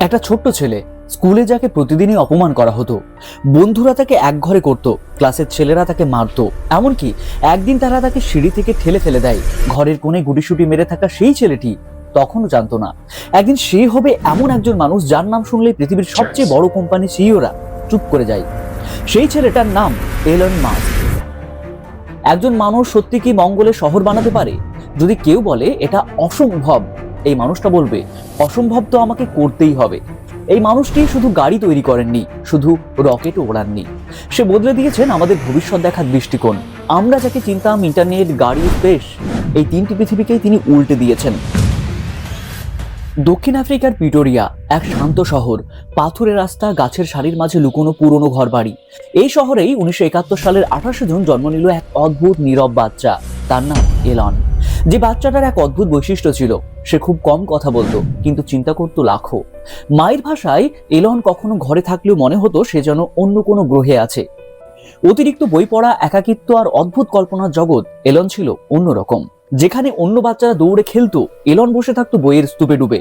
একটা ছোট্ট ছেলে, স্কুলে যাকে প্রতিদিনই অপমান করা হতো, বন্ধুরা তাকে একঘরে করত, ক্লাসের ছেলেরা তাকে মারত, এমনকি একদিন তারা তাকে সিঁড়ি থেকে ঠেলে ফেলে দেয়। ঘরের কোণে গুটিসুটি মেরে থাকা সেই ছেলেটি তখনও জানতো না একদিন সে হবে এমন একজন মানুষ যার নাম শুনলে পৃথিবীর সবচেয়ে বড় কোম্পানি সিইওরা চুপ করে যায়। সেই ছেলেটার নাম এলন মাস্ক। একজন মানুষ সত্যি কি মঙ্গলে শহর বানাতে পারে? যদি কেউ বলে এটা অসম্ভব, এই মানুষটা বলবে অসম্ভব তো আমাকে করতেই হবে। এই মানুষটি শুধু গাড়ি তৈরি করেননি, শুধু রকেটও ওড়াননি, সে বদলে দিয়েছেন আমাদের ভবিষ্যৎ দেখার দৃষ্টিকোণ। আমরা যাকে চিনতাম ইন্টারনেট, গাড়ি, স্পেস, এই তিনটি পৃথিবীকেই তিনি উল্টে দিয়েছেন। দক্ষিণ আফ্রিকার পিটোরিয়া, এক শান্ত শহর, পাথুরে রাস্তা, গাছের সারির মাঝে লুকোনো পুরনো ঘর বাড়ি। এই শহরেই 1971 সালের 28 জুন জন্ম নিল এক অদ্ভুত নীরব বাচ্চা। তার নাম এলন। যে বাচ্চাটার এক অদ্ভুত বৈশিষ্ট্য ছিল, সে খুব কম কথা বলতো কিন্তু চিন্তা করতো লাখো। মায়ের ভাষায় এলন কখনো ঘরে থাকলেও মনে হতো সে যেন অন্য কোনো গ্রহে আছে। অতিরিক্ত বই পড়া, একাকিত্ব আর অদ্ভুত কল্পনার জগৎ, এলন ছিল অন্যরকম। যেখানে অন্য বাচ্চারা দৌড়ে খেলতো, এলন বসে থাকতো বইয়ের স্তূপে ডুবে।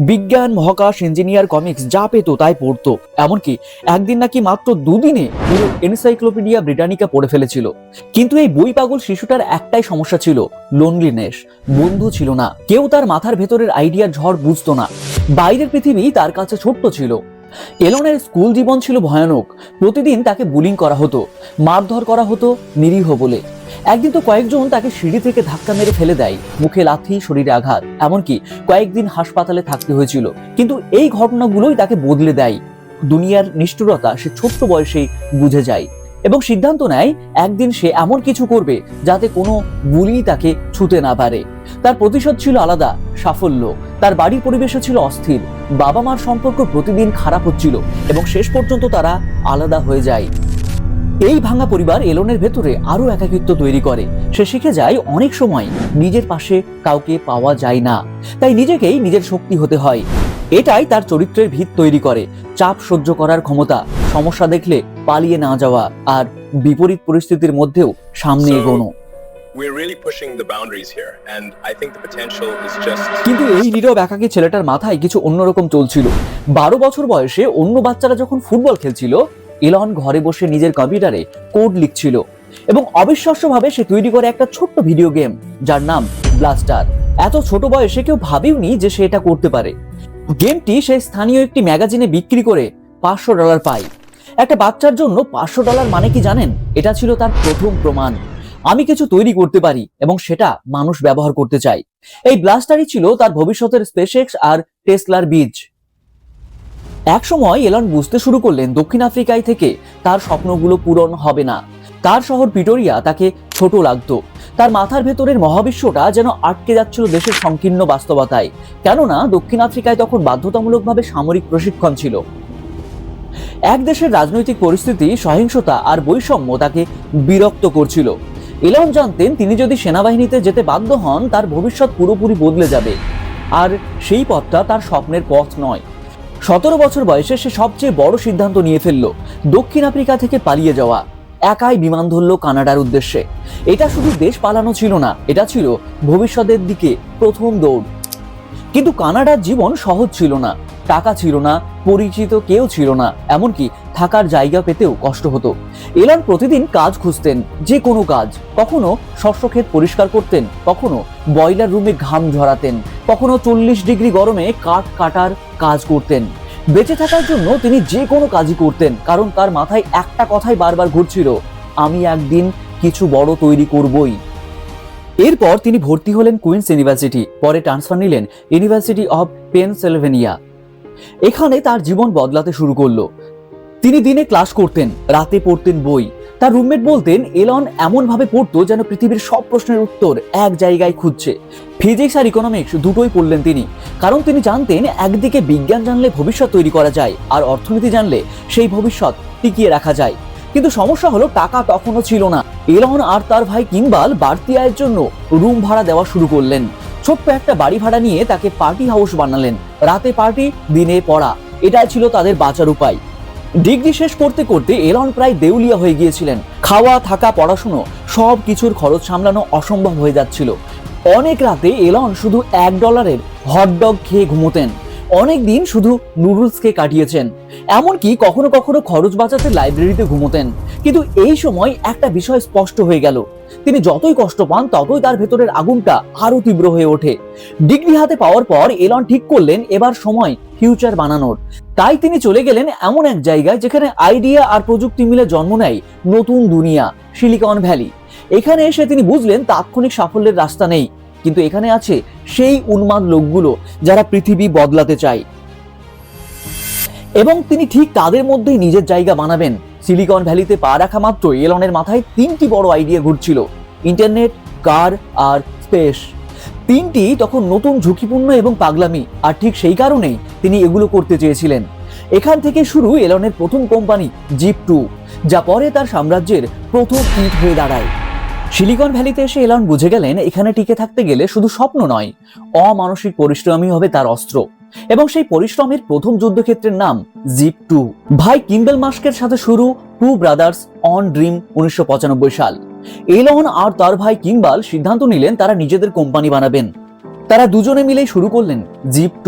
বিজ্ঞান, মহাকাশ, ইঞ্জিনিয়ার, কমিক্স যা পেতো তাই পড়তো। এমনকি একদিন নাকি মাত্র দুদিনে পুরো এনসাইক্লোপিডিয়া ব্রিটানিকা পড়ে ফেলেছিল। কিন্তু এই বই পাগল শিশুটার একটাই সমস্যা ছিল, লোনলিনেস। বন্ধু ছিল না, কেউ তার মাথার ভেতরের আইডিয়ার ঝড় বুঝতো না। বাইরের পৃথিবী তার কাছে ছোট্ট ছিল। এলনের স্কুল জীবন ছিল ভয়ানক। প্রতিদিন তাকে বুলিং করা হতো, মারধর করা হতো নিরীহ বলে। একদিন তো কয়েকজন তাকে সিঁড়ি থেকে ধাক্কা মেরে ফেলে দেয়, মুখে লাথি, শরীরে আঘাত, এমনকি কয়েকদিন হাসপাতালে থাকতে হয়েছিল। কিন্তু এই ঘটনাগুলোই তাকে বদলে দেয়। দুনিয়ার নিষ্ঠুরতা সে ছোট্ট বয়সেই বুঝে যায় এবং সিদ্ধান্ত নেয় একদিন সে এমন কিছু করবে যাতে কোনো বুলি তাকে ছুতে না পারে। তার প্রতিশোধ ছিল আলাদা, সাফল্য। তার বাড়ির পরিবেশও ছিল অস্থির, বাবা মার সম্পর্ক প্রতিদিন খারাপ হচ্ছিল এবং শেষ পর্যন্ত তারা আলাদা হয়ে যায়। এই ভাঙা পরিবার এলনের ভেতরে আরো একাকিত্ব তৈরি করে। সে শিখে যায় অনেক সময় নিজের পাশে কাউকে পাওয়া যায় না, তাই নিজেকেই নিজের শক্তি হতে হয়। এটাই তার চরিত্রের ভিত তৈরি করে, চাপ সহ্য করার ক্ষমতা, সমস্যা দেখলে পালিয়ে না যাওয়া, আর বিপরীত পরিস্থিতির মধ্যেও সামনে এগোনো। কিন্তু এই নীরব একাকী ছেলেটার মাথায় কিছু অন্যরকম চলছিল। 12 বছর বয়সে অন্য বাচ্চারা যখন ফুটবল খেলছিল, এলন ঘরে বসে নিজের কম্পিউটারে কোড লিখছিল এবং অবিশ্বাস্যভাবে সে তৈরি করে একটা ছোট্ট ভিডিও গেম যার নাম ব্লাস্টার। এত ছোট বয়সে কেউ ভাবেওনি যে সে এটা করতে পারে। গেমটি সে স্থানীয় একটি ম্যাগাজিনে বিক্রি করে $500 পায়। একটা বাচ্চার জন্য $500 মানে কি জানেন? এটা ছিল তার প্রথম প্রমাণ, আমি কিছু তৈরি করতে পারি এবং সেটা মানুষ ব্যবহার করতে চায়। এই ব্লাস্টারই ছিল তার ভবিষ্যতের স্পেসএক্স আর টেসলার বীজ। এক সময় এলন বুঝতে শুরু করলেন দক্ষিণ আফ্রিকায় থেকে তার স্বপ্নগুলো পূরণ হবে না। তার শহর পিটোরিয়া তাকে ছোট লাগতো। তার মাথার ভেতরের মহাবিশ্বটা যেন আটকে যাচ্ছিল দেশের সংকীর্ণ বাস্তবতায়। কেননা দক্ষিণ আফ্রিকায় তখন বাধ্যতামূলকভাবে সামরিক প্রশিক্ষণ ছিল। এক দেশের রাজনৈতিক পরিস্থিতি, সহিংসতা আর বৈষম্য তাকে বিরক্ত করছিল। এলন জানতেন তিনি যদি সেনাবাহিনীতে যেতে বাধ্য হন, তার ভবিষ্যৎ পুরোপুরি বদলে যাবে। আর সেই পথটা তার স্বপ্নের পথ নয়। 17 বছর বয়সে সে সবচেয়ে বড় সিদ্ধান্ত নিয়ে ফেলল, দক্ষিণ আফ্রিকা থেকে পালিয়ে যাওয়া। একাই বিমান ধরল কানাডার উদ্দেশ্যে। এটা শুধু দেশ পালানো ছিল না, এটা ছিল ভবিষ্যতের দিকে প্রথম দৌড়। কিন্তু কানাডার জীবন সহজ ছিল না। টাকা ছিল না, পরিচিত কেউ ছিল না, এমনকি থাকার জায়গা পেতেও কষ্ট হতো। এলন প্রতিদিন কাজ খুঁজতেন, যে কোনো কাজ। কখনো শস্যক্ষেত পরিষ্কার করতেন, কখনো বয়লার রুমে ঘাম ঝরাতেন, কখনো 40 ডিগ্রি গরমে কাঠ কাটার কাজ করতেন। বেঁচে থাকার জন্য তিনি যে কোনো কাজই করতেন, কারণ তার মাথায় একটা কথাই বারবার ঘুরছিল, আমি একদিন কিছু বড় তৈরি করবই। এরপর তিনি ভর্তি হলেন কুইন্স ইউনিভার্সিটি, পরে ট্রান্সফার নিলেন ইউনিভার্সিটি অফ পেনসিলভেনিয়া। এখানে তার জীবন বদলাতে শুরু করলো। তিনি দিনে ক্লাস করতেন, রাতে পড়তেন বই। তার রুমমেট বলতেন এলন এমন ভাবে পড়তো যেন পৃথিবীর সব প্রশ্নের উত্তর এক জায়গায় খুঁজছে। ফিজিক্স আর ইকোনমিক্স দুটোই পড়লেন তিনি, কারণ তিনি জানতেন একদিকে বিজ্ঞান জানলে ভবিষ্যৎ তৈরি করা যায়, আর অর্থনীতি জানলে সেই ভবিষ্যৎ টিকিয়ে রাখা যায়। কিন্তু সমস্যা হলো টাকা তখনও ছিল না। এলন আর তার ভাই কিম্বাল বাড়তি আয়ের জন্য রুম ভাড়া দেওয়া শুরু করলেন। ছোট্ট একটা বাড়ি ভাড়া নিয়ে তাকে পার্টি হাউস বানালেন। রাতে পার্টি, দিনে পড়া, এটাই ছিল তাদের বাঁচার উপায়। ডিগ্রি শেষ করতে করতে এলন প্রায় দেউলিয়া হয়ে গিয়েছিলেন। খাওয়া, থাকা, পড়াশুনো সব কিছুর খরচ সামলানো অসম্ভব হয়ে যাচ্ছিল। অনেক রাতে এলন শুধু $1 হটডগ খেয়ে ঘুমোতেন। অনেক দিন শুধু নুডলসকে কাটিয়েছেন, এমনকি কখনো কখনো খরচ বাঁচাতে লাইব্রেরিতে ঘুমোতেন। কিন্তু এই সময় একটা বিষয় স্পষ্ট হয়ে গেল, তিনি যতই কষ্ট পান ততই তার ভেতরের আগুনটা আরো তীব্র হয়ে ওঠে। ডিগ্রি হাতে পাওয়ার পর এলন ঠিক করলেন এবার সময় ফিউচার বানানোর। তাই তিনি চলে গেলেন এমন এক জায়গায় যেখানে আইডিয়া আর প্রযুক্তি মিলে জন্ম নেয় নতুন দুনিয়া, সিলিকন ভ্যালি। এখানে এসে তিনি বুঝলেন তাৎক্ষণিক সাফল্যের রাস্তা নেই, কিন্তু এখানে আছে সেই উন্মাদ লোকগুলো যারা পৃথিবী বদলাতে চায়, এবং তিনি ঠিক তাদের মধ্যেই নিজের জায়গা বানাবেন। সিলিকন ভ্যালিতে পা রাখা মাত্র এলনের মাথায় তিনটি বড় আইডিয়া ঘুরছিল, ইন্টারনেট, কার আর স্পেস। তিনটি তখন নতুন, ঝুঁকিপূর্ণ এবং পাগলামি, আর ঠিক সেই কারণেই তিনি এগুলো করতে চেয়েছিলেন। এখান থেকে শুরু এলনের প্রথম কোম্পানি জিপ2, যা পরে তার সাম্রাজ্যের প্রথম ইট হয়ে দাঁড়ায়। সিলিকন ভ্যালিতে এসে এলন বুঝে গেলেন এখানে টিকে থাকতে গেলে শুধু স্বপ্ন নয়, অমানসিক পরিশ্রমই হবে তার অস্ত্র। এবং সেই পরিশ্রমের প্রথম যুদ্ধক্ষেত্রের নাম জিপ2। ভাই কিম্বেল মাস্কের সাথে শুরু টু ব্রাদার্স অন ড্রিম 1995 সাল। এলন আর তার ভাই কিম্বাল সিদ্ধান্ত নিলেন তারা নিজেদের কোম্পানি বানাবেন। তারা দুজনে মিলেই শুরু করলেন জিপ2।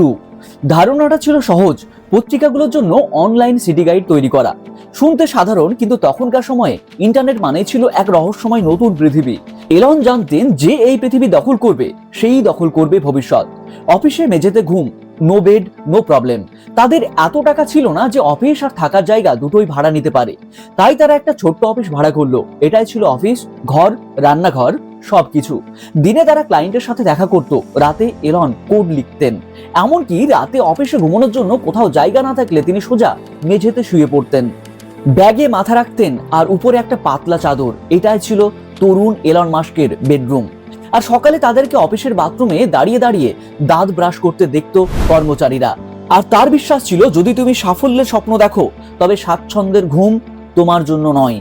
ধারণাটা ছিল সহজ, পত্রিকাগুলোর জন্য অনলাইন সিটি গাইড তৈরি করা। শুনতে সাধারণ, কিন্তু তখনকার সময়ে ইন্টারনেট মানে ছিল এক রহস্যময় নতুন পৃথিবী। এলন জানতেন যে এই পৃথিবী দখল করবে সেই দখল করবে ভবিষ্যৎ। অফিসে মেঝেতে ঘুম, নো বেড নো প্রবলেম। তাদের এত টাকা ছিল না যে অফিস আর থাকার জায়গা দুটোই ভাড়া নিতে পারে। তাই তারা একটা ছোট্ট অফিস ভাড়া করলো। এটাই ছিল অফিস, ঘর, রান্নাঘর, সবকিছু। দিনে তারা ক্লায়েন্টের সাথে দেখা করত, রাতে এলন কোড লিখতেন। এমনকি রাতে অফিসে ঘুমানোর জন্য কোথাও জায়গা না থাকলে তিনি সোজা মেঝেতে শুয়ে পড়তেন, ব্যাগে মাথা রাখতেন আর উপরে একটা পাতলা চাদর। এটাই ছিল তরুণ এলন মাস্কের বেডরুম। আর সকালে তাদেরকে অফিসের বাথরুমে দাঁড়িয়ে দাঁড়িয়ে দাঁত ব্রাশ করতে দেখতো কর্মচারীরা। আর তার বিশ্বাস ছিল যদি তুমি সাফল্যের স্বপ্ন দেখো তবে স্বাচ্ছন্দ্যের ঘুম তোমার জন্য নয়।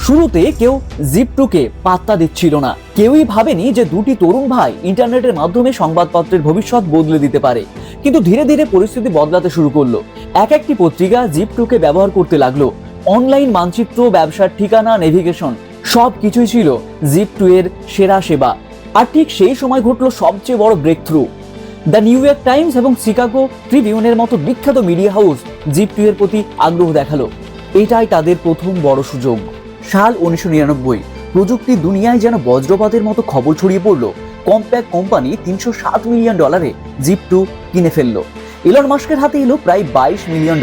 শুরুতে কেউ জিপ2কে পাত্তা দিচ্ছিল না। কেউই ভাবেনি যে দুটি তরুণ ভাই ইন্টারনেটের মাধ্যমে সংবাদপত্রের ভবিষ্যৎ বদলে দিতে পারে। কিন্তু ধীরে ধীরে পরিস্থিতি বদলাতে শুরু করলো। এক একটি পত্রিকা জিপ2কে ব্যবহার করতে লাগলো। অনলাইন মানচিত্র, ব্যবসার ঠিকানা, নেভিগেশন সবকিছুই ছিল জিপ2 এর সেরা সেবা। আর ঠিক সেই সময় ঘটলো সবচেয়ে বড় breakthrough. The New York Times এবং শিকাগো ট্রিবিউনের মতো বিখ্যাত মিডিয়া হাউস জিপ2 এর প্রতি আগ্রহ দেখালো। এটাই তাদের প্রথম বড় সুযোগ। সাল 1999। প্রযুক্তির দুনিয়ায় যেন বজ্রপাতের মতো খবর ছড়িয়ে পড়লো। কম্প্যাক্ট কোম্পানি $307 মিলিয়ন জিপ2 কিনে ফেললো। এলন মাস্কের হাতে এলো প্রায় $22 মিলিয়ন।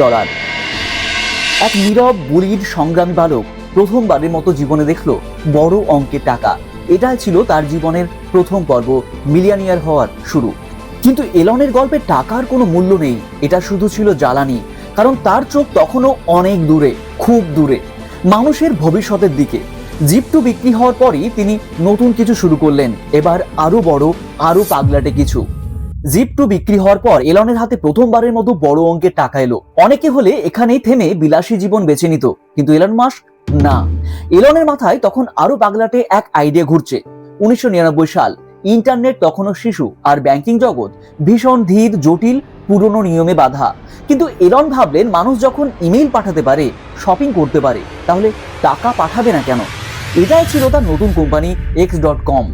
এক নীরব, বুলিড, সংগ্রামী বালক প্রথমবারের মতো জীবনে দেখলো বড় অঙ্কের টাকা। এটাই ছিল তার জীবনের প্রথম পর্ব, মিলিয়নিয়ার হওয়ার শুরু। কিন্তু এলনের গল্পে টাকার কোনো মূল্য নেই, এটা শুধু ছিল জ্বালানি। কারণ তার চোখ তখনও অনেক দূরে, খুব দূরে, মানুষের ভবিষ্যতের দিকে। জিপ2 বিক্রি হওয়ার পরই তিনি নতুন কিছু শুরু করলেন, এবার আরো বড়, আরো পাগলাটে কিছু। জিপ2 বিক্রি হওয়ার পর এলনের হাতে প্রথমবারের মতো বড় অঙ্কের টাকা এলো। অনেকে হলে এখানেই থেমে বিলাসী জীবন বেছে নিত, কিন্তু এলন মাস্ক না। এলনের মাথায় তখন আরো পাগলাটে এক আইডিয়া ঘুরছে। 1999 সাল। ইন্টারনেট তখনও শিশু, আর ব্যাংকিং জগৎ ভীষণ ধীর, জটিল, পুরনো নিয়মে বাঁধা। কিন্তু এলন ভাবলেন মানুষ যখন ইমেইল পাঠাতে পারে, শপিং করতে পারে, তাহলে টাকা পাঠাবে না কেন? এটাই ছিল তার নতুন কোম্পানি X.com,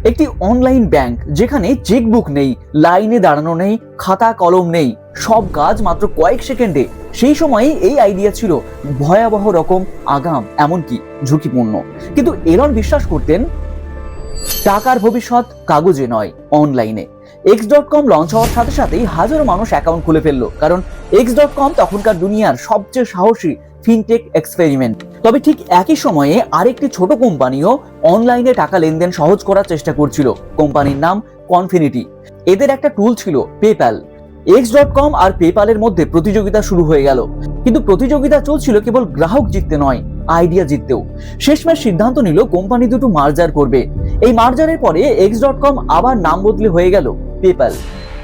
একটি অনলাইন ব্যাংক যেখানে চেকবুক নেই, লাইনে দাঁড়ানো নেই, খাতা কলম নেই, সব কাজ মাত্র কয়েক সেকেন্ডে। সেই সময়ে এই আইডিয়া ছিল ভয়াবহ রকম আগাম, এমনকি ঝুঁকিপূর্ণ। কিন্তু এলন বিশ্বাস করতেন টাকার ভবিষ্যৎ কাগজে নয়, অনলাইনে। X.com লঞ্চ হওয়ার সাথে সাথেই হাজারো মানুষ অ্যাকাউন্ট খুলে ফেললো, কারণ X.com তখনকার দুনিয়ার সবচেয়ে সাহসী ফিনটেক এক্সপেরিমেন্ট। তবে ঠিক একই সময়ে আরেকটি ছোট কোম্পানিও অনলাইনে টাকা লেনদেন সহজ করার চেষ্টা করছিল। কোম্পানির নাম কনফিনিটি। এদের একটা টুল ছিল পেপ্যাল। X.com আর পেপ্যালের মধ্যে প্রতিযোগিতা শুরু হয়ে গেল। কিন্তু প্রতিযোগিতা চলছিল কেবল গ্রাহক জিততে নয়, আইডিয়া জিততেও। শেষমেশ সিদ্ধান্ত নিল কোম্পানি দুটো মার্জার করবে। এই মার্জারের পরে X.com আবার নাম বদলে হয়ে গেল পেপ্যাল।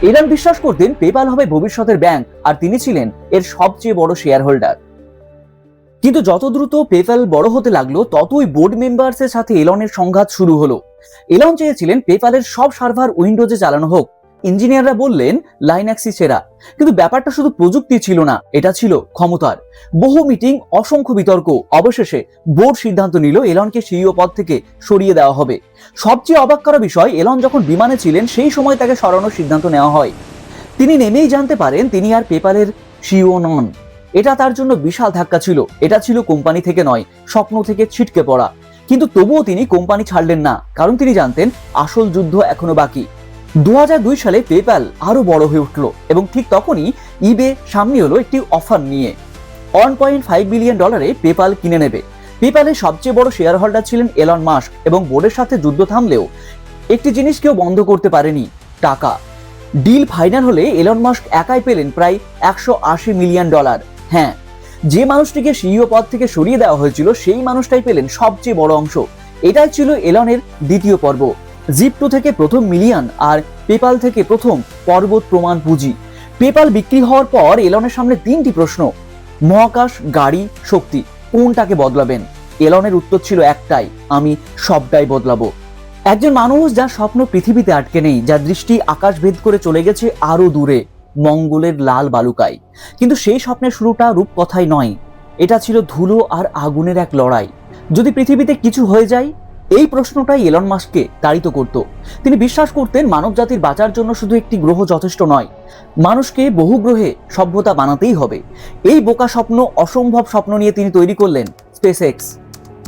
এলন বিশ্বাস করতেন পেপ্যাল হবে ভবিষ্যতের ব্যাংক, আর তিনি ছিলেন এর সবচেয়ে বড় শেয়ার হোল্ডার। কিন্তু যত দ্রুত পেপ্যাল বড় হতে লাগলো, ততই বোর্ড মেম্বার্সের সাথে এলনের সংঘাত শুরু হলো। এলন চেয়েছিলেন পেপ্যালের সব সার্ভার উইন্ডোজে চালানো হোক, ইঞ্জিনিয়াররা বললেন লাইনাক্সই সেরা। কিন্তু ব্যাপারটা শুধু প্রযুক্তি ছিল না, এটা ছিল ক্ষমতার। বহু মিটিং, অসংখ্য বিতর্ক, অবশেষে বোর্ড সিদ্ধান্ত নিল এলনকে সিইও পদ থেকে সরিয়ে দেওয়া হবে। সবচেয়ে অবাক করা বিষয়, এলন যখন বিমানে ছিলেন সেই সময় তাকে সরানোর সিদ্ধান্ত নেওয়া হয়। তিনি নেমেই জানতে পারেন তিনি আর পেপ্যালের সিইও নন। এটা তার জন্য বিশাল ধাক্কা ছিল। এটা ছিল কোম্পানি থেকে নয়, স্বপ্ন থেকে ছিটকে পড়া। কিন্তু তবুও তিনি কোম্পানি ছাড়লেন না, কারণ তিনি জানতেন আসল যুদ্ধ এখনো বাকি। 2002 সালে পেপ্যাল আরো বড় হয়ে উঠল এবং ঠিক তখনই ইবে সামনে এলো একটি অফার নিয়ে। $1.5 বিলিয়ন পেপ্যাল কিনে নেবে। পেপ্যালের সবচেয়ে বড় শেয়ার হোল্ডার ছিলেন এলন মাস্ক এবং বোর্ডের সাথে যুদ্ধ থামলেও একটি জিনিস কেউ বন্ধ করতে পারেনি, টাকা। ডিল ফাইনাল হলে এলন মাস্ক একাই পেলেন প্রায় $180 মিলিয়ন। হ্যাঁ, যে মানুষটিকে সিইও পদ থেকে সরিয়ে দেওয়া হয়েছিল সেই মানুষটাই পেলেন সবচেয়ে বড় অংশ। এটাই ছিল এলনের দ্বিতীয় পর্ব। জিপ2 থেকে প্রথম মিলিয়ন আর পেপ্যাল থেকে প্রথম পর্বত প্রমাণ পুঁজি। পেপ্যাল বিক্রি হওয়ার পর এলনের সামনে 3টি প্রশ্ন: মহাকাশ, গাড়ি, শক্তি, কোনটাকে বদলাবেন? এলনের উত্তর ছিল একটাই, আমি সবটাই বদলাবো। একজন মানুষ যার স্বপ্ন পৃথিবীতে আটকে নেই, যার দৃষ্টি আকাশ ভেদ করে চলে গেছে আরো দূরে, মঙ্গলের লাল বালুকায়। কিন্তু সেই স্বপ্নের শুরুটা রূপকথায় নয়, এটা ছিল ধুলো আর আগুনের এক লড়াই। যদি পৃথিবীতে কিছু হয়ে যায়, এই প্রশ্নটাই এলন মাস্ককে তাড়িত করত। তিনি বিশ্বাস করতেন মানব জাতির বাঁচার জন্য শুধু একটি গ্রহ যথেষ্ট নয়, মানুষকে বহু গ্রহে সভ্যতা বানাতেই হবে। এই বোকা স্বপ্ন, অসম্ভব স্বপ্ন নিয়ে তিনি তৈরি করলেন স্পেস এক্স।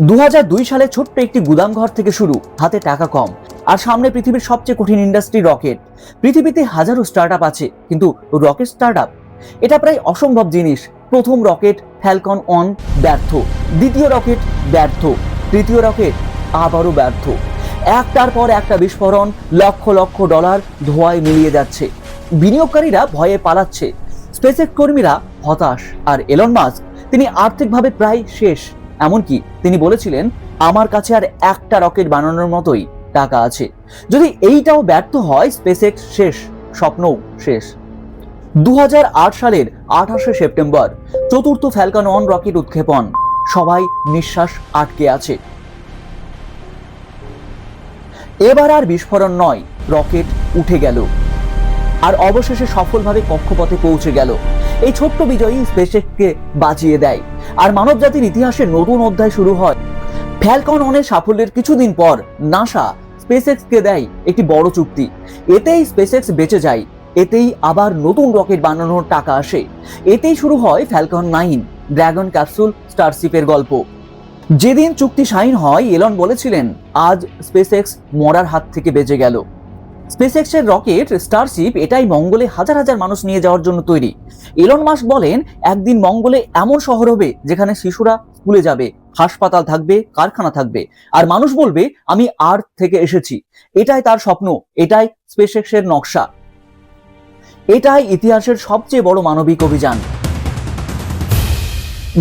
2002 সালে ছোট্ট একটি গুদাম ঘর থেকে শুরু, হাতে টাকা কম, আর সামনে পৃথিবীর সবচেয়ে কঠিন ইন্ডাস্ট্রি রকেট। পৃথিবীতে হাজারো স্টার্টআপ আছে, কিন্তু রকেট স্টার্টআপ এটা প্রায় অসম্ভব জিনিস। প্রথম রকেট ফ্যালকন 1 ব্যর্থ, দ্বিতীয় রকেট ব্যর্থ, তৃতীয় রকেট আবারও ব্যর্থ। একটার পর একটা বিস্ফোরণ, লক্ষ লক্ষ ডলার ধোঁয়ায় মিলিয়ে যাচ্ছে। বিনিয়োগকারীরা ভয়ে পালাচ্ছে, স্পেসএক্স কর্মীরা হতাশ, আর এলন মাস্ক তিনি আর্থিকভাবে প্রায় শেষ। এমনকি তিনি বলেছিলেন, আমার কাছে আর একটা রকেট বানানোর মতোই টাকা আছে। যদি এইটাও ব্যর্থ হয়, স্পেসএক্স শেষ, স্বপ্নও শেষ। 2008 সালের 28 সেপ্টেম্বর চতুর্থ ফ্যালকন 1 রকেট উৎক্ষেপণ। সবাই নিঃশ্বাস আটকে আছে। এবার আর বিস্ফোরণ নয়, রকেট উঠে গেল আর অবশেষে সফলভাবে কক্ষপথে পৌঁছে গেল। এই ছোট্ট বিজয়ী স্পেসএক্সকে বাঁচিয়ে দেয়, আর মানবজাতির ইতিহাসে নতুন অধ্যায় শুরু হয়। ফ্যালকন 1 সাফল্যের কিছুদিন পর নাসা স্পেসএক্সকে দেয় একটি বড় চুক্তি। এতেই স্পেসএক্স বেঁচে যায়, এতেই আবার নতুন রকেট বানানোর টাকা আসে। এতেই শুরু হয় ফ্যালকন 9, ড্রাগন ক্যাপসুল, স্টারশিপের গল্প। যেদিন চুক্তি সাইন হয়, এলন বলেছিলেন, আজ স্পেসএক্স মরার হাত থেকে বেঁচে গেল। স্পেসএক্সের রকেট স্টারশিপ এটাই মঙ্গলে হাজার হাজার মানুষ নিয়ে যাওয়ার জন্য তৈরি। এলন মাস্ক বলেন, একদিন মঙ্গলে এমন শহর হবে যেখানে শিশুরা স্কুলে যাবে, হাসপাতাল থাকবে, কারখানা থাকবে, আর মানুষ বলবে আমি আর্থ থেকে এসেছি। এটাই তার স্বপ্ন, এটাই স্পেসএক্সের নকশা, এটাই ইতিহাসের সবচেয়ে বড় মানবিক অভিযান।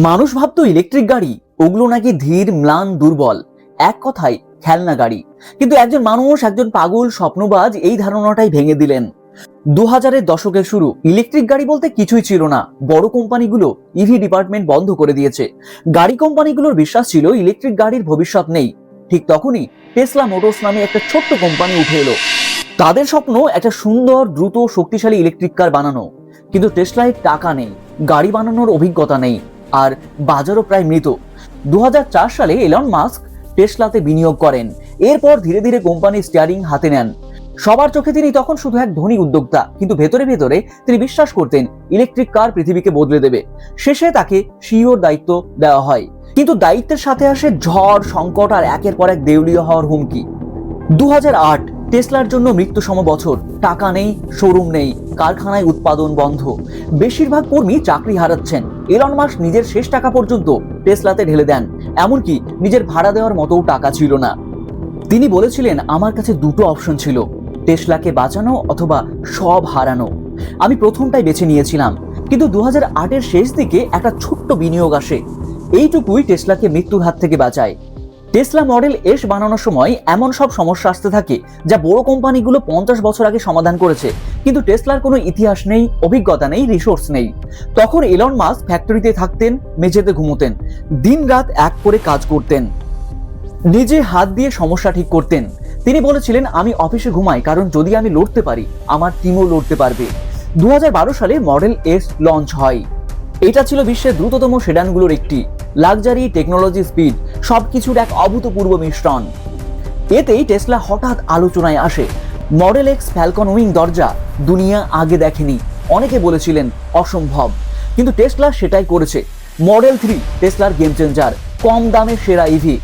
মানুষ ভাবতো ইলেকট্রিক গাড়ি ওগুলো নাকি ধীর, ম্লান, দুর্বল, এক কথায় খেলনা গাড়ি। কিন্তু একজন মানুষ, একজন পাগল স্বপ্নবাজ এই ধারণাটাই ভেঙে দিলেন। 2000-এর দশকের শুরু, ইলেকট্রিক গাড়ি বলতে কিছুই ছিল না। বড় কোম্পানিগুলো ইভি ডিপার্টমেন্ট বন্ধ করে দিয়েছে। গাড়ি কোম্পানিগুলোর বিশ্বাস ছিল ইলেকট্রিক গাড়ির ভবিষ্যৎ নেই। ঠিক তখনই টেসলা মোটরস নামে একটা ছোট্ট কোম্পানি উঠে এলো। তাদের স্বপ্ন একটা সুন্দর, দ্রুত, শক্তিশালী ইলেকট্রিক কার বানানো। কিন্তু টেসলায় টাকা নেই, গাড়ি বানানোর অভিজ্ঞতা নেই, আর বাজারও প্রায় মৃত। 2004 সালে এলন মাস্ক টেসলাতে বিনিয়োগ করেন। এরপর ধীরে ধীরে কোম্পানির স্টিয়ারিং হাতে নেন। সবার চোখে তিনি তখন শুধু এক ধনী উদ্যোক্তা, কিন্তু ভেতরে ভেতরে তিনি বিশ্বাস করতেন ইলেকট্রিক কার পৃথিবীকে বদলে দেবে। শেষে তাকে সিইওর দায়িত্ব দেওয়া হয়, কিন্তু দায়িত্বের সাথে আসে ঝড়, সংকট আর একের পর এক দেউলিয়া হওয়ার হুমকি। 2008 টেসলার জন্য মৃত্যুসম বছর। টাকা নেই, শোরুম নেই, কারখানায় উৎপাদন বন্ধ, বেশিরভাগ কর্মী চাকরি হারাচ্ছেন। এলন মাস্ক নিজের শেষ টাকা পর্যন্ত টেসলাতে ঢেলে দেন, এমনকি নিজের ভাড়া দেওয়ার মতোও টাকা ছিল না। তিনি বলেছিলেন, আমার কাছে দুটো অপশন ছিল, টেসলাকে বাঁচানো অথবা সব হারানো। আমি প্রথমটাই বেছে নিয়েছিলাম। কিন্তু 2008-এর শেষ দিকে একটা ছোট্ট বিনিয়োগ আসে, এইটুকুই টেসলাকে মৃত্যুর হাত থেকে বাঁচায়। টেসলা মডেল এস বানানোর সময় এমন সব সমস্যা আসতে থাকে যা বড় কোম্পানিগুলো 50 বছর আগে সমাধান করেছে, কিন্তু টেসলার কোনো ইতিহাস নেই, অভিজ্ঞতা নেই, রিসোর্স নেই। তখন এলন মাস্ক ফ্যাক্টরিতে থাকতেন, মেঝেতে ঘুমোতেন, দিন রাত এক করে কাজ করতেন, নিজে হাত দিয়ে সমস্যা ঠিক করতেন। তিনি বলেছিলেন, আমি অফিসে ঘুমাই কারণ যদি আমি লড়তে পারি আমার টিমও লড়তে পারবে। 2012 সালে মডেল এস লঞ্চ হয়। এটা ছিল বিশ্বের দ্রুততম সেডানগুলোর একটি। লাক্সারি, টেকনোলজি, স্পিড সবকিছুর এক অভূতপূর্ব মিশ্রণ। এতেই টেসলা হঠাৎ আলোচনায় আসে। মডেল এক্স ফ্যালকন উইং দরজা দুনিয়া আগে দেখেনি। অনেকে বলেছিলেন অসম্ভব, কিন্তু টেসলা সেটাই করেছে। মডেল 3 টেসলার গেম চেঞ্জার, কম দামে সেরা ইভি।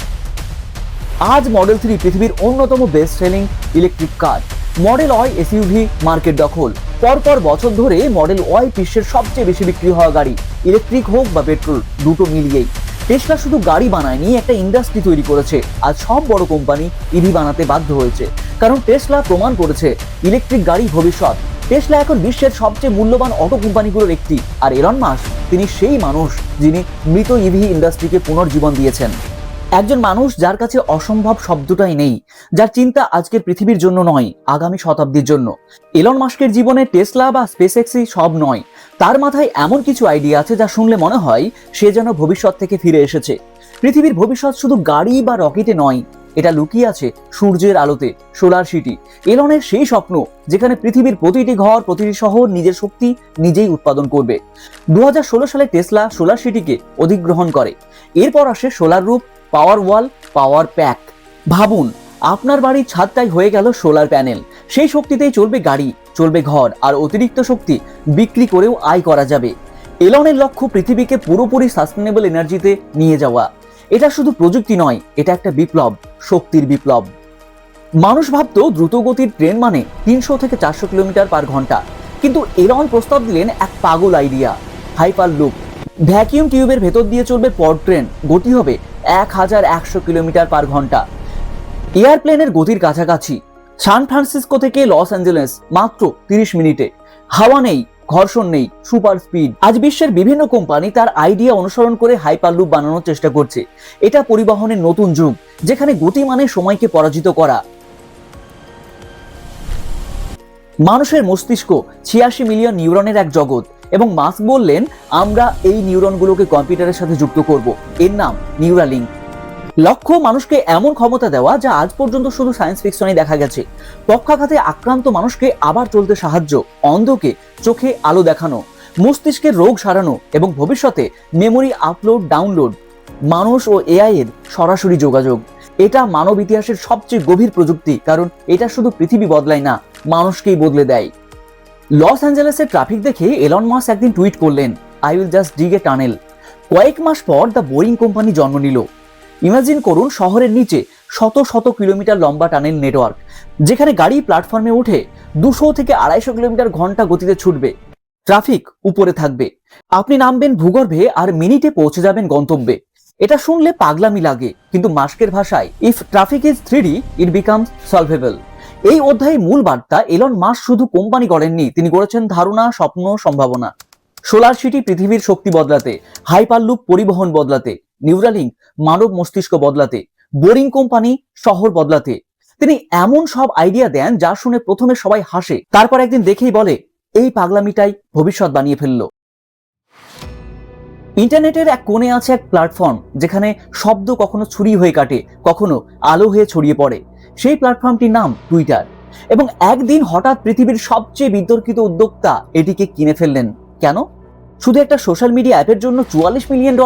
আজ মডেল 3 পৃথিবীর অন্যতম best selling electric car. Model Y SUV market দখল। পরপর বছর ধরে মডেল ওয়াই বিশ্বের সবচেয়ে বেশি বিক্রি হওয়া গাড়ি, ইলেকট্রিক হোক বা পেট্রোল, দুটো মিলিয়েই। টেসলা শুধু গাড়ি বানায়নি, একটা ইন্ডাস্ট্রি তৈরি করেছে। আজ সব বড় কোম্পানি ইভি বানাতে বাধ্য হয়েছে, কারণ টেসলা প্রমাণ করেছে ইলেকট্রিক গাড়ি ভবিষ্যৎ। টেসলা এখন বিশ্বের সবচেয়ে মূল্যবান অটো কোম্পানিগুলোর একটি। আর এলন মাস্ক, তিনি সেই মানুষ যিনি মৃত ইভি ইন্ডাস্ট্রিকে পুনর্জীবন দিয়েছেন। একজন মানুষ যার কাছে অসম্ভব শব্দটাই নেই, যার চিন্তা আজকের পৃথিবীর জন্য নয়, আগামী শতাব্দীর জন্য। এলন মাস্কের জীবনে টেসলা বা স্পেসএক্সই সব নয়, তার মাথায় এমন কিছু আইডিয়া আছে যা শুনলে মনে হয় সে যেন ভবিষ্যৎ থেকে ফিরে এসেছে। পৃথিবীর ভবিষ্যৎ শুধু গাড়ি বা রকেটে নয়, এটা লুকিয়ে আছে সূর্যের আলোতে, সোলার সিটি। এলনের সেই স্বপ্ন যেখানে পৃথিবীর প্রতিটি ঘর, প্রতিটি শহর নিজের শক্তি নিজেই উৎপাদন করবে। 2016 সালে টেসলা সোলার সিটিকে অধিগ্রহণ করে। এরপর আসে সোলার রুফ, পাওয়ার ওয়াল, পাওয়ার প্যাক। ভাবুন, আপনার বাড়ির ছাদটাই হয়ে গেল সোলার প্যানেল। সেই শক্তিতেই চলবে গাড়ি, চলবে ঘর, আর অতিরিক্ত শক্তি বিক্রি করেও আয় করা যাবে। এলনের লক্ষ্য পৃথিবীকে পুরোপুরি সাস্টেনেবল এনার্জিতে নিয়ে যাওয়া। এটা শুধু প্রযুক্তি নয়, এটা একটা বিপ্লব, শক্তির বিপ্লব। মানুষ ভাবতো দ্রুতগতির ট্রেন মানে 300 থেকে 400 কিলোমিটার পার ঘন্টা, কিন্তু এলন প্রস্তাব দিলেন এক পাগল আইডিয়া, হাইপার লুপ। ভ্যাকিউম টিউবের ভেতর দিয়ে চলবে পড ট্রেন, গতি হবে 1100 কিলোমিটার পার ঘন্টা, এয়ারপ্লেনের গতির কাছাকাছি। সান ফ্রান্সিসকো থেকে লস অ্যাঞ্জেলেস মাত্র 30 মিনিটে। হাওয়া নেই, ঘর্ষণ নেই, সুপার স্পিড। আজ বিশ্বের বিভিন্ন কোম্পানি তার আইডিয়া অনুসরণ করে হাইপারলুপ বানানোর চেষ্টা করছে। এটা পরিবহনের নতুন যুগ, যেখানে গতি মানে সময়কে পরাজিত করা। মানুষের মস্তিষ্ক 86 মিলিয়ন নিউরনের এক জগৎ, এবং মাস্ক বললেন, আমরা এই নিউরনগুলোকে কম্পিউটারের সাথে যুক্ত করব। এর নাম নিউরালিঙ্ক। লক্ষ্য মানুষকে এমন ক্ষমতা দেওয়া যা আজ পর্যন্ত শুধু সায়েন্স ফিকশনে দেখা গেছে। পক্ষাঘাতে আক্রান্ত মানুষকে আবার চলতে সাহায্য, অন্ধকে চোখে আলো দেখানো, মস্তিষ্কের রোগ সারানো, এবং ভবিষ্যতে মেমোরি আপলোড ডাউনলোড, মানুষ ও এআই এর সরাসরি যোগাযোগ। এটা মানব ইতিহাসের সবচেয়ে গভীর প্রযুক্তি, কারণ এটা শুধু পৃথিবী বদলায় না, মানুষকেই বদলে দেয়। লস অ্যাঞ্জেলেসের ট্রাফিক দেখে এলন মাস্ক একদিন টুইট করলেন, I will just dig a tunnel. কয়েক মাস পর দ্য বোরিং কোম্পানি জন্ম নিল। ইমাজিন করুন, শহরের নিচে শত শত কিলোমিটার লম্বা টানেল নেটওয়ার্ক, যেখানে গাড়ি প্ল্যাটফর্মে উঠে 200 থেকে 250 কিলোমিটার ঘন্টা গতিতে ছুটবে। ট্রাফিক উপরে থাকবে, আপনি নামবেন ভূগর্ভে আর মিনিটে পৌঁছে যাবেন গন্তব্যে। এটা শুনলে পাগলামি লাগে, কিন্তু মাস্কের ভাষায়, if traffic is 3D it becomes solvable. এই অধ্যায়ের মূল বার্তা, এলন মাস্ক শুধু কোম্পানি করেননি, তিনি করেছেন ধারণা, স্বপ্ন, সম্ভাবনা। সোলার সিটি পৃথিবীর শক্তি বদলাতে, হাইপারলুপ পরিবহন বদলাতে, নিউরালিঙ্ক মানব মস্তিষ্ক বদলাতে, বোরিং কোম্পানি শহর বদলাতে। তিনি এমন সব আইডিয়া দেন যা শুনে প্রথমে সবাই হাসে, তারপর একদিন দেখেই বলে, এই পাগলামিটাই ভবিষ্যৎ বানিয়ে ফেললো। ইন্টারনেটের এক কোণে আছে এক প্ল্যাটফর্ম যেখানে শব্দ কখনো ছুরি হয়ে কাটে, কখনো আলো হয়ে ছড়িয়ে পড়ে। সেই প্ল্যাটফর্মটির নাম টুইটার। এবং একদিন হঠাৎ পৃথিবীর সবচেয়ে বিতর্কিত উদ্যোক্তা এটিকে কিনে ফেললেন। কেন? শুধু একটা সোশ্যাল মিডিয়া অ্যাপের জন্য $44 মিলিয়ন?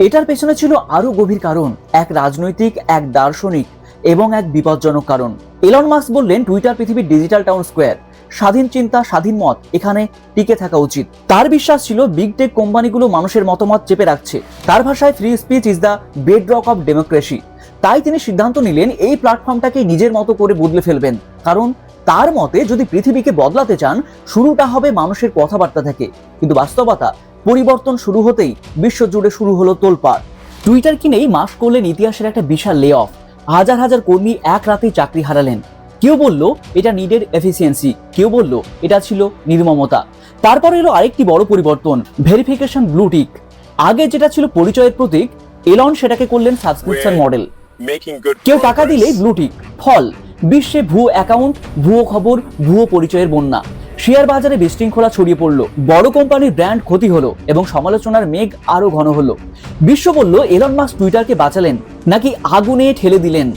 এটার পেছনে ছিল আরো গভীর কারণ, এক রাজনৈতিক, এক দার্শনিক এবং এক বিপজ্জনক কারণ। এলন মাস্ক বললেন, টুইটার পৃথিবীর ডিজিটাল টাউন স্কোয়ার। স্বাধীন চিন্তা, স্বাধীন মত এখানে টিকে থাকা উচিত। তার বিশ্বাস ছিল বিগ টেক কোম্পানিগুলো মানুষের মতামত চেপে রাখছে। তার ভাষায়, free speech is the bedrock of democracy. তাই তিনি সিদ্ধান্ত নিলেন এই প্ল্যাটফর্মটাকে নিজের মতো করে বদলে ফেলবেন, কারণ তার মতে যদি পৃথিবীকে বদলাতে চান, শুরুটা হবে মানুষের কথাবার্তা থেকে। কিন্তু বাস্তবতা, পরিবর্তন শুরু হতেই বিশ্বজুড়ে শুরু হলো তোলপাড়। টুইটার কিনেই মাস্ক করলেন ইতিহাসের একটা বিশাল লে অফ। হাজার হাজার কর্মী এক রাতেই চাকরি হারালেন। কেউ বলল এটা নিডেড এফিসিয়েন্সি, কেউ বলল এটা ছিল নির্মমতা। তারপর এলো আরেকটি বড় পরিবর্তন, ভেরিফিকেশন ব্লু টিক। আগে যেটা ছিল পরিচয়ের প্রতীক, এলন সেটাকে করলেন সাবস্ক্রিপশন মডেল। কেউ টাকা দিলেই ব্লু টিক। ফল, বিশ্বে ভুয়ো অ্যাকাউন্ট, ভুয়ো খবর, ভুয়ো পরিচয়ের বন্যা। শেয়ার বাজারে বিশৃঙ্খলা ছড়িয়ে পড়লো, বড় কোম্পানির ব্র্যান্ড ক্ষতি হলো এবং সমালোচনার মেঘ আরো ঘন হলো। বিশ্ব বলল, এলন মাস্ক টুইটারকে বাঁচালেন নাকি আগুনে ঠেলে দিলেন?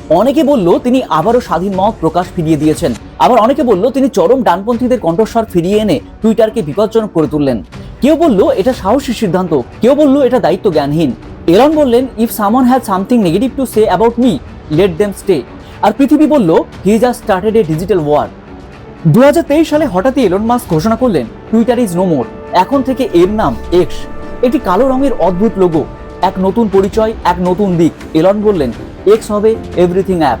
অনেকে বলল তিনি আবারও স্বাধীন মত প্রকাশ ফিরিয়ে দিয়েছেন, আবার অনেকে বলল তিনি চরম ডানপন্থীদের কণ্ঠস্বর ফিরিয়ে এনে টুইটারকে বিপজ্জনক করে তুললেন। কেউ বলল এটা সাহসী সিদ্ধান্ত, কেউ বলল এটা দায়িত্ব জ্ঞানহীন। এলন বললেন, if someone has something negative to say about me, let them stay. আর পৃথিবী বলল, he just started a digital war. 2023 সালে হঠাৎই এলন মাস্ক ঘোষণা করলেন, টুইটার ইজ নো মোর, এখন থেকে এর নাম এক্স। একটি কালো রঙের অদ্ভুত লোগো, এক নতুন পরিচয়, এক নতুন দিক। এলন বললেন, এক্স হবে everything app,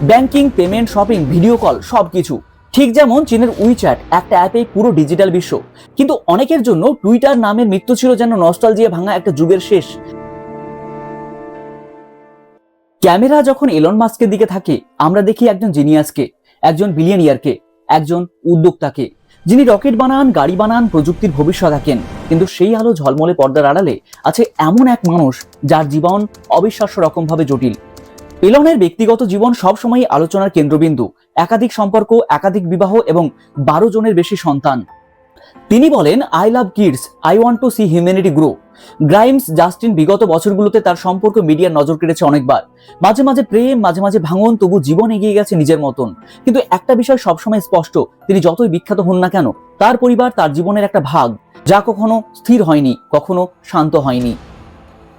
banking, payment, shopping, video call, সবকিছু। ঠিক যেমন চীনের উইচ্যাট একটা অ্যাপে পুরো ডিজিটাল বিশ্ব। কিন্তু অনেকের জন্য টুইটার নামের মৃত্যু ছিল যেন নস্টালজিয়া ভাঙা একটা যুগের শেষ। ক্যামেরা যখন এলন মাস্কের দিকে থাকে, আমরা দেখি একজন জিনিয়াসকে, একজন বিলিয়নিয়ারকে, একজন উদ্যোক্তাকে, যিনি রকেট বানান, গাড়ি বানান, প্রযুক্তির ভবিষ্যৎ আঁকেন। কিন্তু সেই আলো ঝলমলে পর্দার আড়ালে আছে এমন এক মানুষ যার জীবন অবিশ্বাস্য রকমভাবে জটিল। এলনের ব্যক্তিগত জীবন সবসময় আলোচনার কেন্দ্রবিন্দু, একাধিক সম্পর্ক, একাধিক বিবাহ এবং 12 জনের বেশি সন্তান। তিনি বলেন, I love kids, I want to see humanity grow. Grimes, Justin বিগত বছরগুলোতে তার সম্পর্ক মিডিয়ার নজর কেড়েছে অনেকবার। মাঝে মাঝে প্রেম, মাঝে মাঝে ভাঙন, তবু জীবন এগিয়ে গেছে নিজের মতন। কিন্তু একটা বিষয় সবসময় স্পষ্ট, তিনি যতই বিখ্যাত হন না কেন, তার পরিবার তার জীবনের একটা ভাগ, যা কখনো স্থির হয়নি, কখনো শান্ত হয়নি।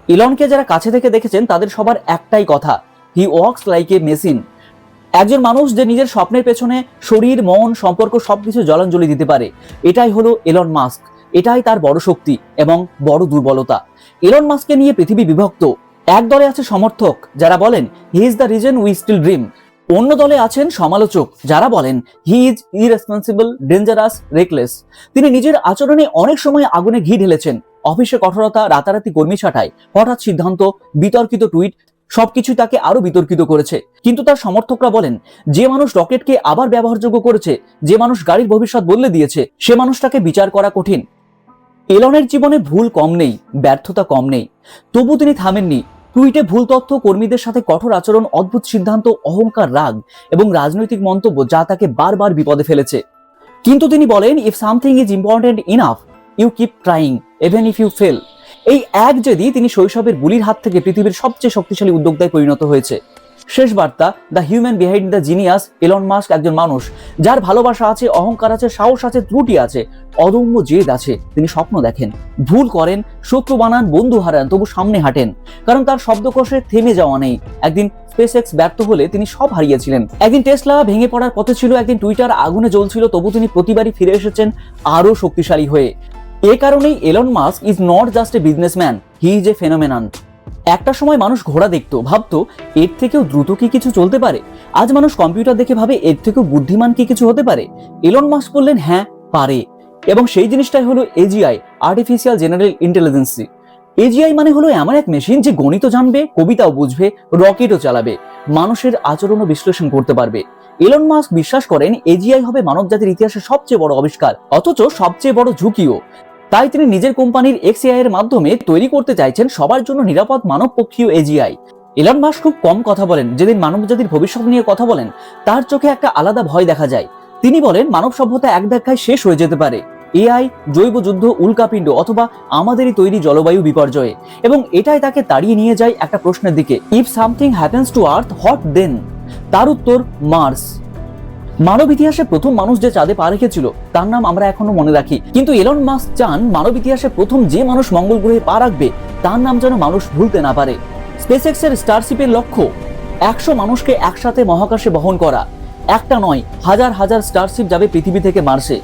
এলনকে যারা কাছে থেকে দেখেছেন তাদের সবার একটাই কথা, he works like a machine. একজন মানুষ যে নিজের স্বপ্নের পেছনে শরীর, মন, সম্পর্ক সবকিছু জলাঞ্জলি দিতে পারে। এটাই হলো এলন মাস্ক, এটাই তার বড় শক্তি এবং বড় দুর্বলতা। এলন মাস্ককে নিয়ে পৃথিবী বিভক্ত। এক দলে আছে সমর্থক যারা বলেন, he is the reason we still dream. অন্য দলে আছেন সমালোচক যারা বলেন, he is irresponsible, dangerous, reckless. তিনি নিজের আচরণে অনেক সময় আগুনে ঘি ঢেলেছেন। অফিসে কঠোরতা, রাতারাতি কর্মী ছাঁটাই, হঠাৎ সিদ্ধান্ত, বিতর্কিত টুইট, সবকিছু তাকে আরো বিতর্কিত করেছে। কিন্তু তার সমর্থকরা বলেন, যে মানুষ রকেটকে আবার ব্যবহারযোগ্য করেছে, যে মানুষ গাড়ির ভবিষ্যৎ বদলে দিয়েছে, সে মানুষটাকে বিচার করা কঠিন। এলনের জীবনে ভুল কম নেই, ব্যর্থতা কম নেই, তবু তিনি থামেননি। টুইটে ভুল তথ্য, কর্মীদের সাথে কঠোর আচরণ, অদ্ভুত সিদ্ধান্ত, অহংকার, রাগ এবং রাজনৈতিক মন্তব্য যা তাকে বারবার বিপদে ফেলেছে। কিন্তু তিনি বলেন, if something is important enough, you keep trying even if you fail. এই এক জেদি তিনি শৈশবের বুলির হাত থেকে পৃথিবীর সবচেয়ে শক্তিশালী উদ্যোক্তায় পরিণত হয়েছে। শেষ বার্তা, the human behind the genius. Elon Musk একজন মানুষ যার ভালোবাসা আছে, অহংকার আছে, সাহস আছে, ত্রুটি আছে, অদম্য জেদ আছে। তিনি স্বপ্ন দেখেন, ভুল করেন, শত্রু বানান, বন্ধু হারান, তবু সামনে হাঁটেন, কারণ তার শব্দকোষে থেমে যাওয়া নেই। একদিন স্পেসএক্স ব্যর্থ হলে তিনি সব হারিয়েছিলেন, একদিন টেসলা ভেঙে পড়ার পথে ছিল, একদিন টুইটার আগুনে জ্বলছিল, তবু তিনি প্রতিবারই ফিরে এসেছেন আরো শক্তিশালী হয়ে। এ কারণেই Elon Musk is not just a businessman, he is a phenomenon. একটা সময় মানুষ ঘোড়া দেখতো, ভাবতো এর থেকেও দ্রুত কি কিছু চলতে পারে। আজ মানুষ কম্পিউটার দেখে ভাবে এর থেকেও বুদ্ধিমান কি কিছু হতে পারে। এলন মাস্ক বললেন, হ্যাঁ পারে, এবং সেই জিনিসটাই হলো এজিআই, আর্টিফিশিয়াল জেনারেল ইন্টেলিজেন্সি। এজিআই মানে হলো এমন এক মেশিন যে গণিত জানবে, কবিতাও বুঝবে, রকেটও চালাবে, মানুষের আচরণও বিশ্লেষণ করতে পারবে। এলন মাস্ক বিশ্বাস করেন এজিআই হবে মানবজাতির ইতিহাসের সবচেয়ে বড় আবিষ্কার, অথচ সবচেয়ে বড় ঝুঁকিও। তাই তিনি নিজের কোম্পানির এক্সএআই এর মাধ্যমে তৈরি করতে চাইছেন সবার জন্য নিরাপদ মানবপক্ষীয় এজিআই। এলন মাস্ক খুব কম কথা বলেন। যেদিন মানবজাতির ভবিষ্যৎ নিয়ে কথা বলেন, তার চোখে একটা আলাদা ভয় দেখা যায়। তিনি বলেন, মানব সভ্যতা এক ধাক্কায় শেষ হয়ে যেতে পারে, এআই, জৈব যুদ্ধ, উল্কাপিণ্ড অথবা আমাদেরই তৈরি জলবায়ু বিপর্যয়ে। এবং এটাই তাকে তাড়িয়ে নিয়ে যায় একটা প্রশ্নের দিকে, if something happens to Earth, what then? তার উত্তর, মার্স। মানব ইতিহাসে প্রথম মানুষ যে চাঁদে পা রেখেছিল তার নাম আমরা এখনো মনে রাখি, কিন্তু এলন মাস্ক চান মানব ইতিহাসে প্রথম যে মানুষ মঙ্গল গ্রহে পা রাখবে তার নাম যেন মানুষ ভুলতে না পারে। স্পেসএক্স এর স্টারশিপের লক্ষ্য 100 মানুষকে একসাথে মহাকাশে বহন করা। একটা নয়, হাজার হাজার স্টারশিপ যাবে পৃথিবী থেকে মার্সে।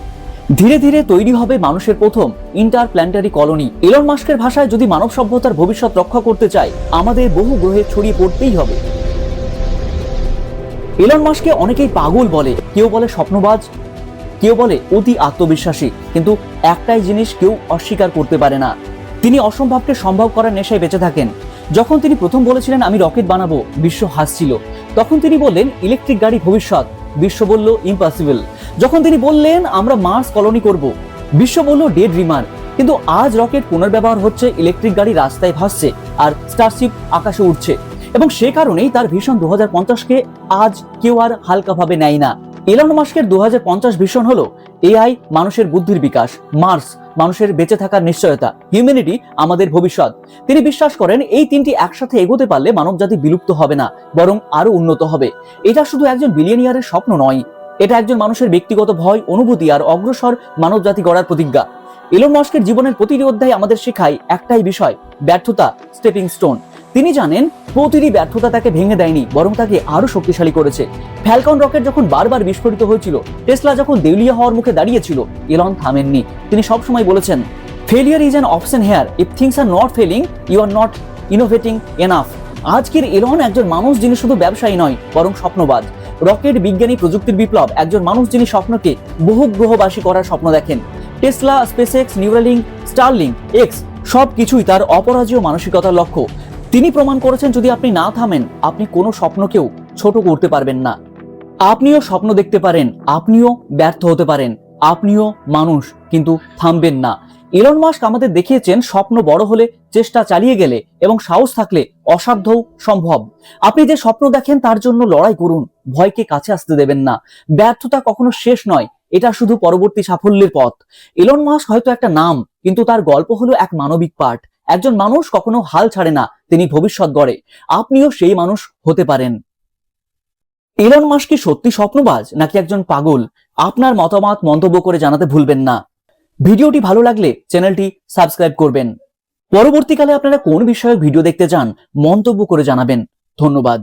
ধীরে ধীরে তৈরি হবে মানুষের প্রথম ইন্টারপ্ল্যানেটারি কলোনি। এলন মাস্কের ভাষায়, যদি মানব সভ্যতার ভবিষ্যৎ রক্ষা করতে চাই, আমাদের বহু গ্রহে ছড়িয়ে পড়তেই হবে। এলন মাস্ককে অনেকেই পাগল বলে, কেউ বলে স্বপ্নবাজ, কেউ বলে অতি আত্মবিশ্বাসী, কিন্তু একটাই জিনিস কেউ অস্বীকার করতে পারে না, তিনি অসম্ভবকে সম্ভব করার নেশায় বেঁচে থাকেন। যখন তিনি প্রথম বলেছিলেন আমি রকেট বানাবো, বিশ্ব হাসছিল। তখন তিনি বললেন ইলেকট্রিক গাড়ি ভবিষ্যৎ, বিশ্ব বলল ইম্পসিবল। যখন তিনি বললেন আমরা মার্স কলোনি করব, বিশ্ব বলল ডে ড্রিমার। কিন্তু আজ রকেট পুনর্ব্যবহার হচ্ছে, ইলেকট্রিক গাড়ি রাস্তায় ভাসছে, আর স্টারশিপ আকাশে উঠছে। এবং সে কারণেই তার ভিশন 2050কে আজ কেউ আর হালকাভাবে নেয় না। এলন মাস্কের 2050 ভিশন হলো এআই মানুষের বুদ্ধির বিকাশ, মার্স মানুষের বেঁচে থাকার নিশ্চয়তা, হিউম্যানিটি আমাদের ভবিষ্যৎ। তিনি বিশ্বাস করেন এই তিনটি একসাথে এগোতে পারলে মানবজাতি বিলুপ্ত হবে না, বরং আরো উন্নত হবে। এটা শুধু একজন বিলিয়নিয়ারের স্বপ্ন নয়, এটা একজন মানুষের ব্যক্তিগত ভয়, অনুভূতি আর অগ্রসর মানবজাতি গড়ার প্রতিজ্ঞা। ইলন মাস্কের জীবনের প্রতিটি অধ্যায় আমাদের শেখায় একটাই বিষয়: ব্যর্থতা স্টেপিং স্টোন। তিনি জানেন প্রতিটি ব্যর্থতা তাকে ভেঙে দেয়নি, বরং তাকে আরো শক্তিশালী করেছে। ফ্যালকন রকেট যখন বারবার বিস্ফোরিত হয়েছিল, টেসলা যখন দেউলিয়া হওয়ার মুখে দাঁড়িয়েছিল, ইলন থামেননি। তিনি সবসময় বলেছেন, failure is an option here, if things are not failing you are not innovating enough. আজকের ইলন একজন মানুষ যিনি শুধু ব্যবসায়ী নয়, বরং স্বপ্নবাজ। রকেট বিজ্ঞানী, প্রযুক্তির বিপ্লব, একজন মানুষ যিনি স্বপ্নকে বহু গ্রহবাসী করার স্বপ্ন দেখেন। Tesla, SpaceX, Neuralink, Starlink, x সবকিছুই তার অপরাজেয় মানসিকতার লক্ষ্য। তিনি প্রমাণ করেছেন যদি আপনি না থামেন, আপনি কোনো স্বপ্নকেও ছোট করতে পারবেন না। আপনিও স্বপ্ন দেখতে পারেন, আপনিও ব্যর্থ হতে পারেন, আপনিও মানুষ, কিন্তু থামবেন না। ইলন মাস্ক আমাদের দেখিয়েছেন স্বপ্ন বড় হলে, চেষ্টা চালিয়ে গেলে এবং সাহস থাকলে অসাধ্যও সম্ভব। আপনি যে স্বপ্ন দেখেন তার জন্য লড়াই করুন, ভয়কে কাছে আসতে দেবেন না। ব্যর্থতা কখনো শেষ নয়, এটা শুধু পরবর্তী সাফল্যের পথ। ইলন মাস্ক হয়তো একটা নাম, কিন্তু তার গল্প হলো এক মানবিক পাঠ। একজন মানুষ কখনো হাল ছাড়ে না, তিনি ভবিষ্যৎ গড়ে। আপনিও সেই মানুষ হতে পারেন। ইলন মাস্ক কি সত্যি স্বপ্নবাজ নাকি একজন পাগল? আপনার মতামত মন্তব্য করে জানাতে ভুলবেন না। ভিডিওটি ভালো লাগলে চ্যানেলটি সাবস্ক্রাইব করবেন। পরবর্তীকালে আপনারা কোন বিষয়ে ভিডিও দেখতে চান মন্তব্য করে জানাবেন। ধন্যবাদ।